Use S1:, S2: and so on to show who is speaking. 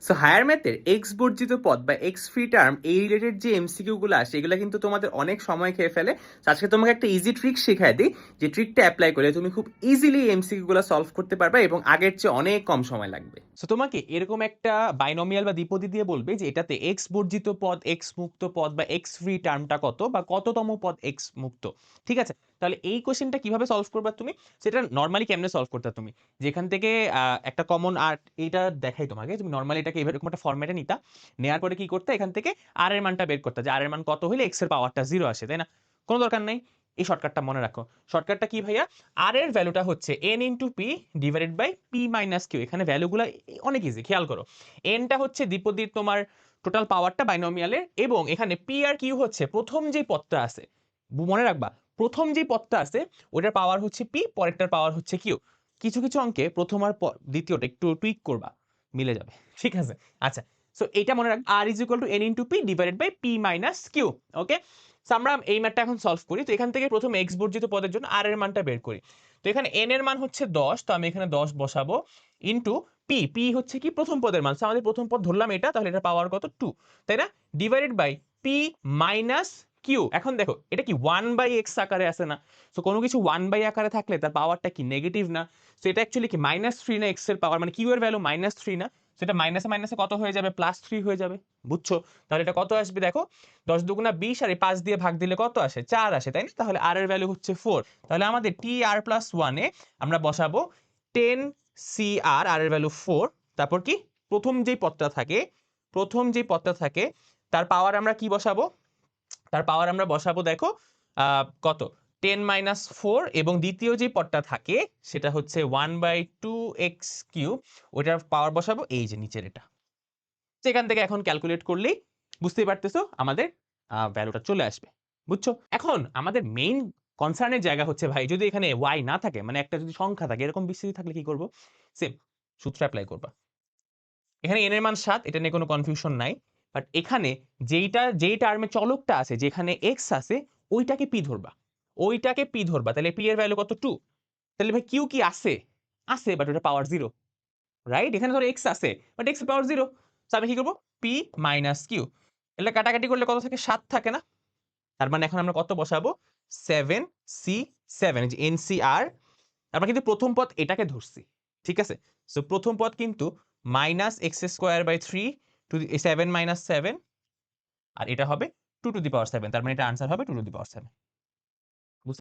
S1: So higher ম্যাথের x বর্জিত পদ বা এক্স ফ্রি টার্ম এই রিলেটেড যে এমসিকিউ গুলো আসে এগুলো কিন্তু তোমাদের অনেক সময় খেয়ে ফেলে। তো আজকে তোমাকে একটা ইজি ট্রিক শেখায় দিই, যে ট্রিকটা অ্যাপ্লাই করলে তুমি খুব ইজিলি এমসিকিউ গুলো সলভ করতে পারবে এবং আগের চেয়ে অনেক কম সময় লাগবে।
S2: সো তোমাকে এরকম একটা বাইনোমিয়াল বা দ্বিপদী দিয়ে বলবে যে এটাতে এক্স বর্জিত পদ, এক্স মুক্ত পদ বা এক্স ফ্রি টার্মটা কত বা কততম পদ এক্স মুক্ত। ঠিক আছে, তাহলে এই কোশ্চেনটা কিভাবে সলভ করবা তুমি, সেটা নর্মালি কেমনে সলভ করতে তুমি, যেখান থেকে একটা কমন আর এইটা দেখাই তোমাকে, তুমি নর্মালি এটাকে এরকম একটা ফরম্যাটে নিতা, নেওয়ার পরে কি করতে এখান থেকে আর এর মানটা বের করতে, যে আর এর মান কত হলে এক্স এর পাওয়ারটা 0 আসে, তাই না? কোনো দরকার নাই, এই শর্টকাটটা মনে রাখো। শর্টকাটটা কি ভাইয়া, আর এর ভ্যালুটা হচ্ছে n into P divided by P minus Q. এখানে ভ্যালুগুলো অনেক ইজি, খেয়াল করো। এনটা হচ্ছে দ্বিপদীর তোমার টোটাল পাওয়ারটা বাইনোমিয়ালের, এবং এখানে পি আর কিউ হচ্ছে প্রথম যে পদটা আছে, মনে রাখবা প্রথম যে পদটা আছে ওটার পাওয়ার হচ্ছে পি, পরেরটার পাওয়ার হচ্ছে কিউ। কিছু কিছু অঙ্কে প্রথম আর দ্বিতীয়টা একটু টুইক করবা, মিলে যাবে, ঠিক আছে? আচ্ছা, সো এটা মনে রাখ, R is equal to n into P divided by P minus q. Okay, so আমরা এই ম্যাথটা এখন সলভ করি। তো এখান থেকে প্রথম এক্স বর্জিত পদের জন্য আর এর মানটা বের করি। তো এখানে এন এর মান হচ্ছে 10, তো আমি এখানে 10 বসাবো, ইন্টু পি, পি হচ্ছে কি প্রথম পদের মান, আমাদের প্রথম পদ ধরলাম এটা, তাহলে এটা পাওয়ার কত 2, তাই না? Divided by P minus Q. এখন দেখো এটা কি 1/x আকারে আছে না, সো কোনো কিছু 1 বাই আকারে থাকলে তার পাওয়ারটা কি নেগেটিভ না? সো এটা অ্যাকচুয়ালি কি -3 না, এক্স এর পাওয়ার মানে কিউ এর ভ্যালু -3 না, সেটা মাইনাসে মাইনাসে কত হয়ে যাবে, +3 হয়ে যাবে। বুঝছো? তাহলে এটা কত আসবে দেখো, 10 দুগুণা 20 আর এই 5 দিয়ে ভাগ দিলে কত আসে, 4 আসে, তাই না? তাহলে আর এর ভ্যালু হচ্ছে 4। তাহলে আমাদের টি আর প্লাস 1 এ আমরা বসাবো 10 সি আর, আর এর ভ্যালু 4। তারপর কি প্রথম যেই পদটা থাকে, প্রথম যেই পদটা থাকে তার পাওয়ার আমরা কি বসাবো, তার পাওয়ার আমরা বসাবো দেখো কত, 10 মাইনাস 4, এবং দ্বিতীয় যে পদটা থাকে সেটা হচ্ছে 1/2x³ ওটার পাওয়ার বসাবো এই যে নিচের এটা। সেখান থেকে এখন ক্যালকুলেট করলেই বুঝতেই পারতেছো আমাদের ভ্যালুটা চলে আসবে। বুঝছো? এখন আমাদের মেইন কনসার্নের জায়গা হচ্ছে ভাই যদি এখানে y না থাকে, মানে একটা যদি সংখ্যা থাকে এরকম বিস্তৃতি থাকলে কি করব? সেম সূত্র অ্যাপ্লাই করবা। এখানে n এর মান 7, এটা নিয়ে কোনো কনফিউশন নাই। বাট এখানে যেই টার্মে চলকটা আছে, যেখানে x আছে ওইটাকে p ধরবা। ওইটাকে p ধরবা। তাহলে p এর ভ্যালু কত 2। তাহলে ভাই q কি আছে? আছে, বাট ওটা পাওয়ার 0। রাইট? এখানে ধরো x আছে, বাট x এর পাওয়ার 0। সো আমি কি করব? p minus q। এগুলা কাটাকাটি করলে কত থাকে? 7 থাকে না? তার মানে এখন আমরা কত বসাবো? 7c7, এই যে NCR। আমরা কিন্তু প্রথম পদ এটাকে ধরছি। ঠিক আছে? সো প্রথম পদ কিন্তু -x²/3 টু দি 7 - 7, আর এটা হবে 2 টু দি পাওয়ার 7। তার মানে এটা আনসার হবে 2 টু দি পাওয়ার 7।